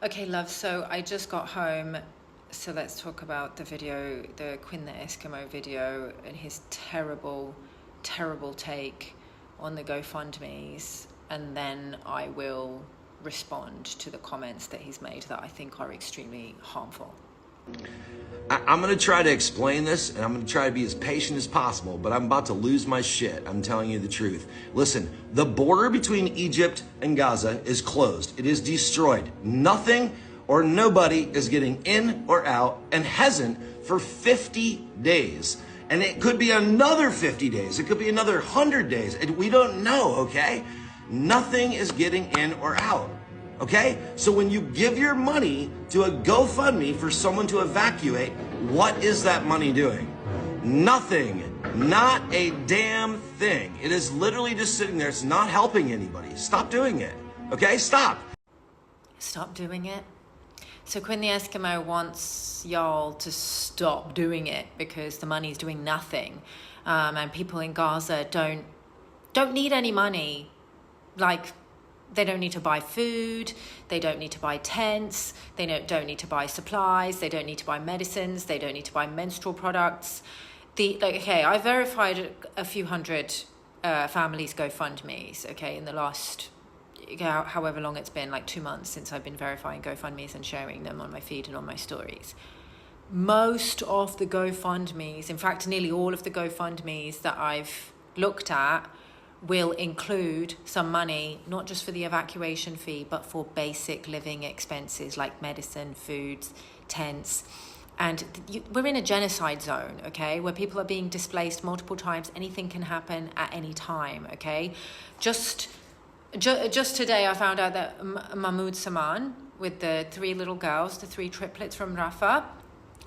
Okay, love, so I just got home, so let's talk about the video, the Quinn the Eskimo video, and his terrible, terrible take on the GoFundMes, and then I will respond to the comments that he's made that I think are extremely harmful. I'm going to try to explain this, and I'm going to try to be as patient as possible, but I'm about to lose my shit. I'm telling you the truth. Listen, the border between Egypt and Gaza is closed. It is destroyed. Nothing or nobody is getting in or out, and hasn't for 50 days. And it could be another 50 days. It could be another 100 days. We don't know, okay? Nothing is getting in or out. Okay? So when you give your money to a GoFundMe for someone to evacuate, what is that money doing? Nothing. Not a damn thing. It is literally just sitting there. It's not helping anybody. Stop doing it. Okay? Stop. Stop doing it. So Quinn the Eskimo wants y'all to stop doing it because the money's doing nothing. And people in Gaza don't need any money. Like, they don't need to buy food, they don't need to buy tents, they don't need to buy supplies, they don't need to buy medicines, they don't need to buy menstrual products. I verified a few hundred families GoFundMes, okay, in the last, however long it's been, like 2 months since I've been verifying GoFundMes and sharing them on my feed and on my stories. Most of the GoFundMes, in fact, nearly all of the GoFundMes that I've looked at, will include some money, not just for the evacuation fee, but for basic living expenses like medicine, foods, tents. And we're in a genocide zone, okay, where people are being displaced multiple times. Anything can happen at any time, okay? Just today, I found out that Mahmoud Saman, with the 3 little girls, the 3 triplets from Rafah,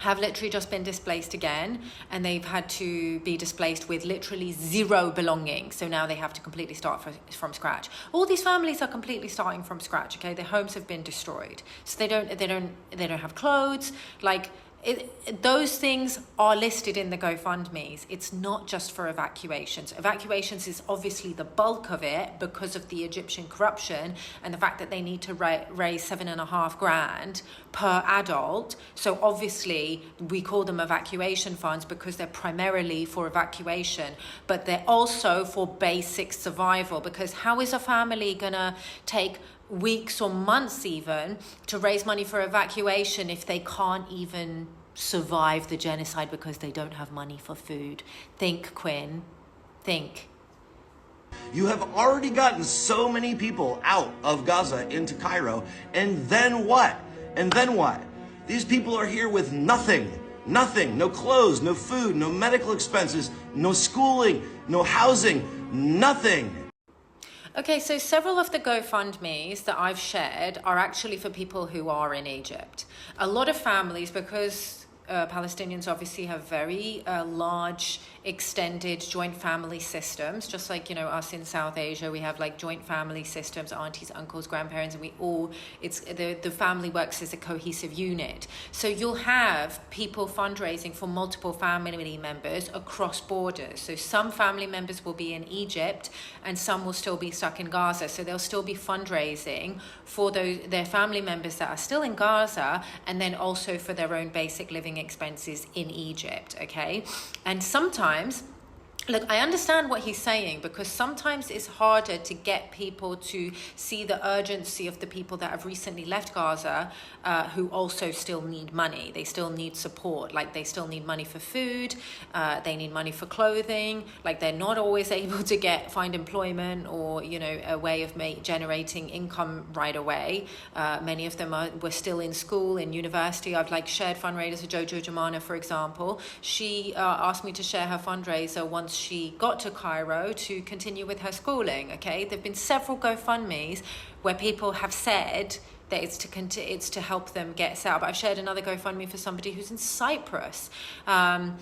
have literally just been displaced again, and they've had to be displaced with literally 0 belongings. So now they have to completely start from scratch. All these families are completely starting from scratch. Okay, their homes have been destroyed, so they don't have clothes. Like those things are listed in the GoFundMes. It's not just for evacuations. Evacuations is obviously the bulk of it because of the Egyptian corruption and the fact that they need to raise $7,500 per adult. So obviously we call them evacuation funds because they're primarily for evacuation, but they're also for basic survival, because how is a family gonna take weeks or months even to raise money for evacuation if they can't even survive the genocide because they don't have money for food? Think, Quinn, think. You have already gotten so many people out of Gaza into Cairo, and then what? And then what? These people are here with nothing. Nothing. No clothes, no food, no medical expenses, no schooling, no housing, nothing. Okay, so several of the GoFundMes that I've shared are actually for people who are in Egypt. A lot of families, because Palestinians obviously have very large, extended joint family systems, just like, us in South Asia, we have like joint family systems, aunties, uncles, grandparents, and the family works as a cohesive unit. So you'll have people fundraising for multiple family members across borders. So some family members will be in Egypt and some will still be stuck in Gaza. So they'll still be fundraising for their family members that are still in Gaza, and then also for their own basic living expenses in Egypt, okay? And sometimes, look, I understand what he's saying, because sometimes it's harder to get people to see the urgency of the people that have recently left Gaza, who also still need money. They still need support. Like, they still need money for food. They need money for clothing. Like, they're not always able to find employment or, a way of generating income right away. Many of them were still in school, in university. I've shared fundraisers with Jojo Jamana, for example. She asked me to share her fundraiser once she got to Cairo to continue with her schooling, okay? There have been several GoFundMes where people have said that it's to help them get set up. I've shared another GoFundMe for somebody who's in Cyprus, and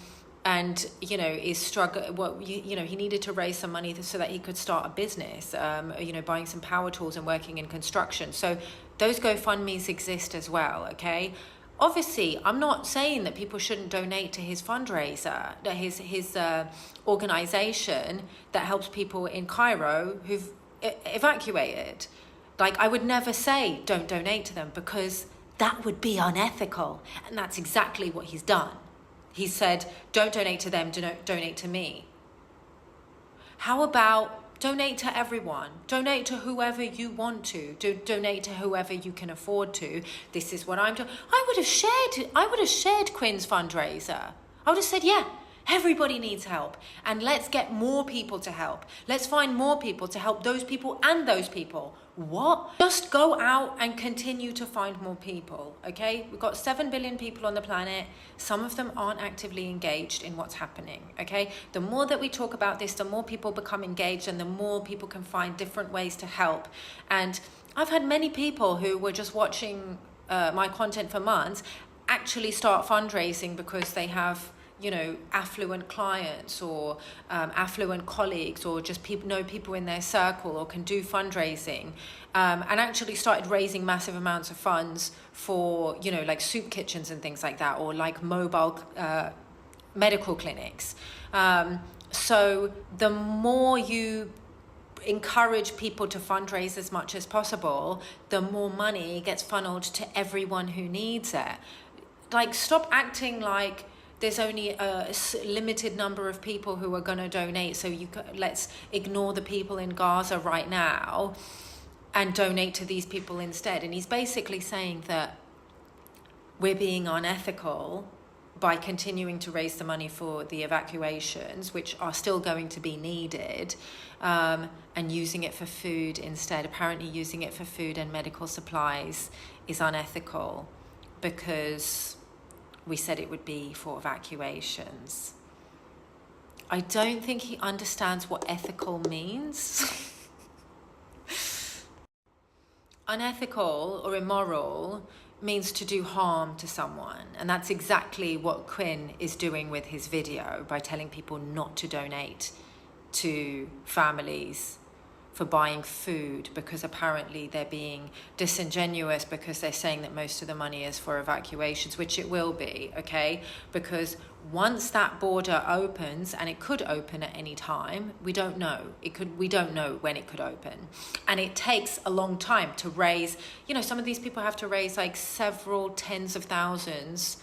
is struggling. Well, he needed to raise some money so that he could start a business, buying some power tools and working in construction. So those GoFundMes exist as well, okay? Obviously, I'm not saying that people shouldn't donate to his fundraiser, his organization that helps people in Cairo who've evacuated. Like, I would never say don't donate to them, because that would be unethical. And that's exactly what he's done. He said, don't donate to them, donate to me. How about donate to everyone? Donate to whoever you want to. Donate to whoever you can afford to. This is what I'm doing. I would have shared Quinn's fundraiser. I would have said, yeah, everybody needs help, and let's get more people to help. Let's find more people to help those people and those people. What? Just go out and continue to find more people, okay? We've got 7 billion people on the planet. Some of them aren't actively engaged in what's happening, okay? The more that we talk about this, the more people become engaged, and the more people can find different ways to help. And I've had many people who were just watching my content for months actually start fundraising because they have, you know, affluent clients or affluent colleagues, or just know people in their circle, or can do fundraising, and actually started raising massive amounts of funds for, you know, like soup kitchens and things like that, or like mobile medical clinics. So the more you encourage people to fundraise as much as possible, the more money gets funneled to everyone who needs it. Like, stop acting like there's only a limited number of people who are going to donate, so let's ignore the people in Gaza right now and donate to these people instead. And he's basically saying that we're being unethical by continuing to raise the money for the evacuations, which are still going to be needed, and using it for food instead. Apparently using it for food and medical supplies is unethical, because we said it would be for evacuations. I don't think he understands what ethical means. Unethical or immoral means to do harm to someone. And that's exactly what Quinn is doing with his video, by telling people not to donate to families for buying food, because apparently they're being disingenuous, because they're saying that most of the money is for evacuations, which it will be, okay? Because once that border opens, and it could open at any time, we don't know. We don't know when it could open. And it takes a long time to raise, you know, some of these people have to raise like several tens of thousands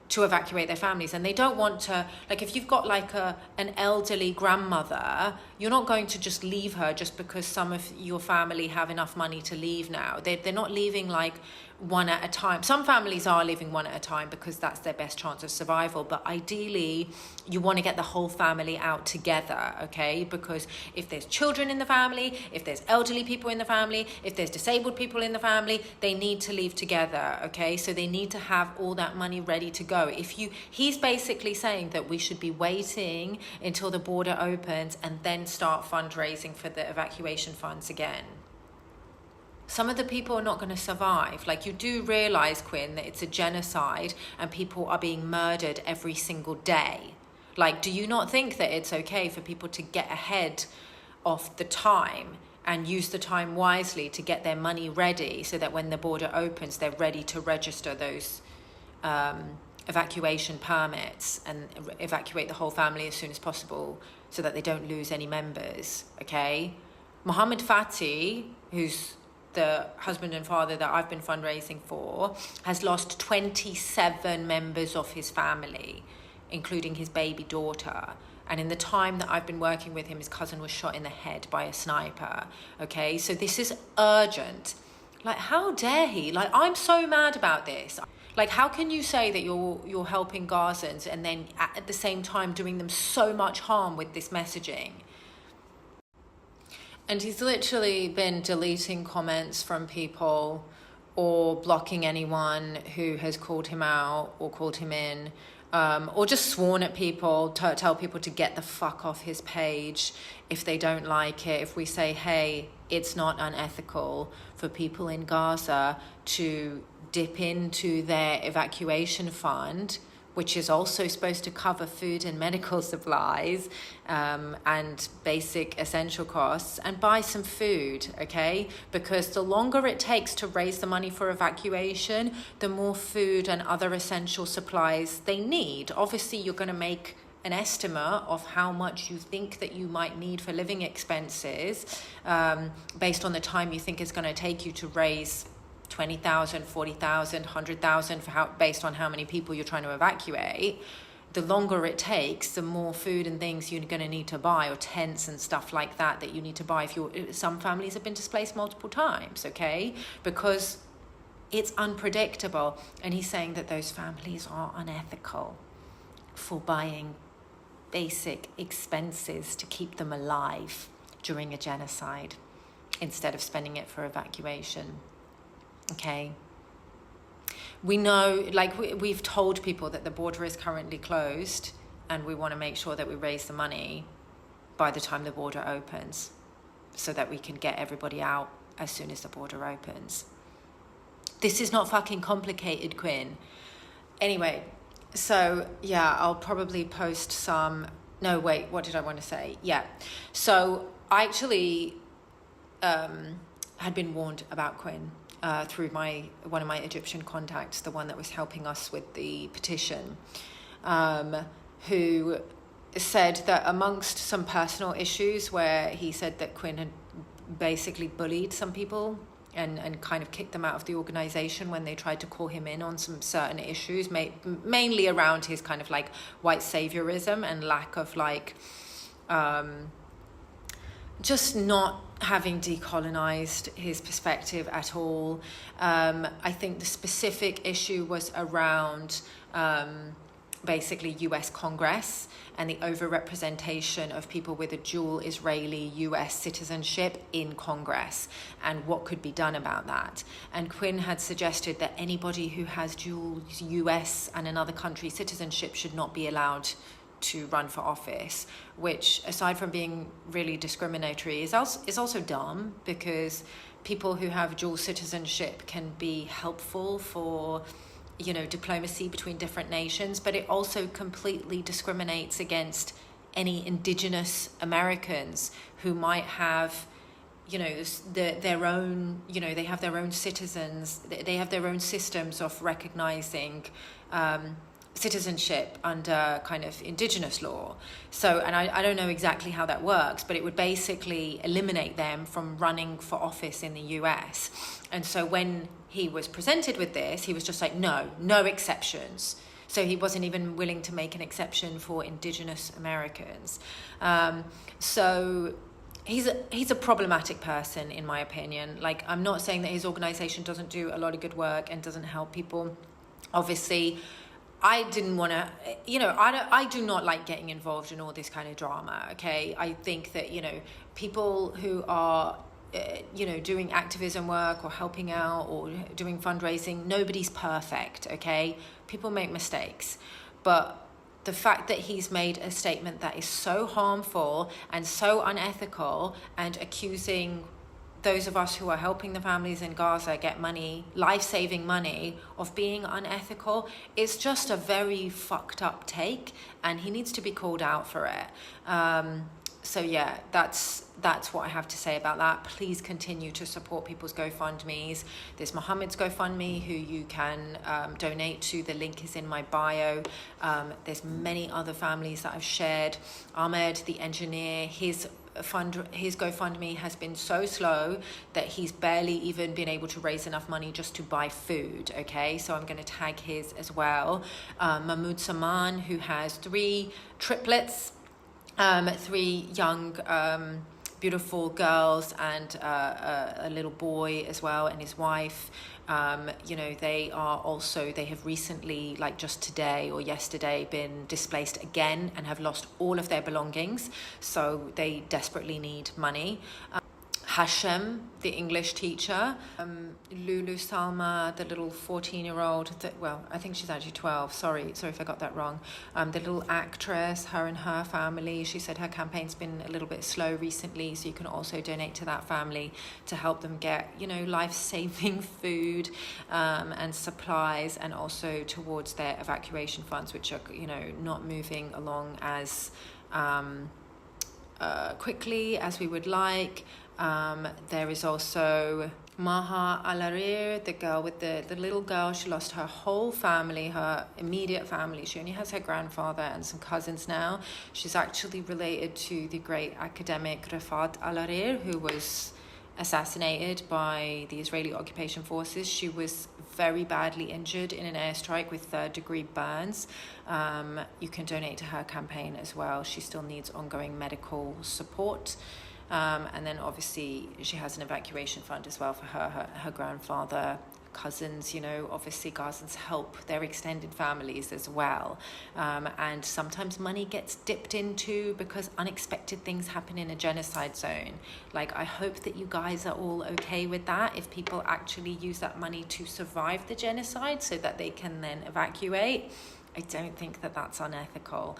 to evacuate their families, and they don't want to, like, if you've got like an elderly grandmother, you're not going to just leave her just because some of your family have enough money to leave now. They're not leaving like one at a time. Some families are leaving one at a time because that's their best chance of survival, but ideally you want to get the whole family out together, okay? Because if there's children in the family, if there's elderly people in the family, if there's disabled people in the family, they need to leave together, okay? So they need to have all that money ready to go. He's basically saying that we should be waiting until the border opens and then start fundraising for the evacuation funds again. Some of the people are not going to survive. Like, you do realize, Quinn, that it's a genocide and people are being murdered every single day. Like, do you not think that it's okay for people to get ahead of the time and use the time wisely to get their money ready, so that when the border opens, they're ready to register those evacuation permits and evacuate the whole family as soon as possible, so that they don't lose any members, okay? Mohammed Fatih, who's the husband and father that I've been fundraising for, has lost 27 members of his family, including his baby daughter. And in the time that I've been working with him, his cousin was shot in the head by a sniper, okay? So this is urgent. Like, how dare he? Like, I'm so mad about this. Like, how can you say that you're helping Gazans and then at the same time doing them so much harm with this messaging? And he's literally been deleting comments from people, or blocking anyone who has called him out or called him in, or just sworn at people, tell people to get the fuck off his page if they don't like it. If we say, hey, it's not unethical for people in Gaza to dip into their evacuation fund, which is also supposed to cover food and medical supplies, and basic essential costs, and buy some food, okay? Because the longer it takes to raise the money for evacuation, the more food and other essential supplies they need. Obviously, you're going to make an estimate of how much you think that you might need for living expenses, based on the time you think it's going to take you to raise 20,000, 40,000, 100,000 based on how many people you're trying to evacuate, the longer it takes, the more food and things you're going to need to buy, or tents and stuff like that you need to buy. Some families have been displaced multiple times, okay? Because it's unpredictable. And he's saying that those families are unethical for buying basic expenses to keep them alive during a genocide instead of spending it for evacuation. Okay. We know, like we've told people that the border is currently closed, and we want to make sure that we raise the money by the time the border opens so that we can get everybody out as soon as the border opens. This is not fucking complicated, Quinn. Anyway, so yeah, I'll probably post some... No, wait, what did I want to say? Yeah. So I actually had been warned about Quinn through one of my Egyptian contacts, the one that was helping us with the petition, who said that amongst some personal issues where he said that Quinn had basically bullied some people and kind of kicked them out of the organization when they tried to call him in on some certain issues, mainly around his kind of like white saviorism and lack of like just not having decolonized his perspective at all. I think the specific issue was around basically US Congress and the overrepresentation of people with a dual Israeli US citizenship in Congress and what could be done about that. And Quinn had suggested that anybody who has dual US and another country's citizenship should not be allowed to run for office, which, aside from being really discriminatory, is also dumb, because people who have dual citizenship can be helpful for, you know, diplomacy between different nations, but it also completely discriminates against any indigenous Americans who might have, you know, their own, you know, they have their own citizens, they have their own systems of recognizing citizenship under kind of indigenous law. So, and I don't know exactly how that works, but it would basically eliminate them from running for office in the US. And so when he was presented with this, he was just like, no exceptions. So he wasn't even willing to make an exception for indigenous Americans. So he's a problematic person, in my opinion. Like, I'm not saying that his organization doesn't do a lot of good work and doesn't help people. Obviously, I didn't want to, you know, I do not like getting involved in all this kind of drama, okay? I think that, you know, people who are, you know, doing activism work or helping out or doing fundraising, nobody's perfect, okay? People make mistakes. But the fact that he's made a statement that is so harmful and so unethical and accusing those of us who are helping the families in Gaza get money, life-saving money, of being unethical, it's just a very fucked up take, and he needs to be called out for it. So yeah, that's what I have to say about that. Please continue to support people's GoFundMes. There's Mohammed's GoFundMe, who you can donate to. The link is in my bio. There's many other families that I've shared. Ahmed, the engineer, his GoFundMe has been so slow that he's barely even been able to raise enough money just to buy food, okay? So I'm going to tag his as well. Mahmoud Saman, who has 3 triplets, 3 young beautiful girls and a little boy as well, and his wife. You know, they have recently, like just today or yesterday, been displaced again and have lost all of their belongings, so they desperately need money. Hashem, the English teacher, Lulu Salma, the little 14-year-old, I think she's actually 12, sorry if I got that wrong, the little actress, her and her family. She said her campaign's been a little bit slow recently, so you can also donate to that family to help them get, you know, life-saving food and supplies, and also towards their evacuation funds, which are, you know, not moving along as quickly as we would like. There is also Maha Alarir, the girl with the little girl, she lost her whole family, her immediate family. She only has her grandfather and some cousins now. She's actually related to the great academic Rafat Alarir, who was assassinated by the Israeli occupation forces. She was very badly injured in an airstrike with third-degree burns. You can donate to her campaign as well. She still needs ongoing medical support. And then obviously she has an evacuation fund as well for her grandfather, cousins. You know, obviously Gazans help their extended families as well, and sometimes money gets dipped into because unexpected things happen in a genocide zone. Like, I hope that you guys are all okay with that, if people actually use that money to survive the genocide so that they can then evacuate. I don't think that that's unethical.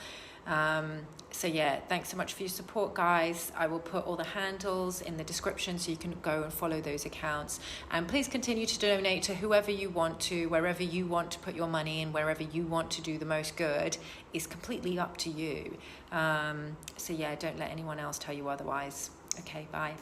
So yeah, thanks so much for your support, guys. I will put all the handles in the description so you can go and follow those accounts. And please continue to donate to whoever you want to, wherever you want to put your money in, wherever you want to do the most good is completely up to you. So yeah, don't let anyone else tell you otherwise. Okay, bye.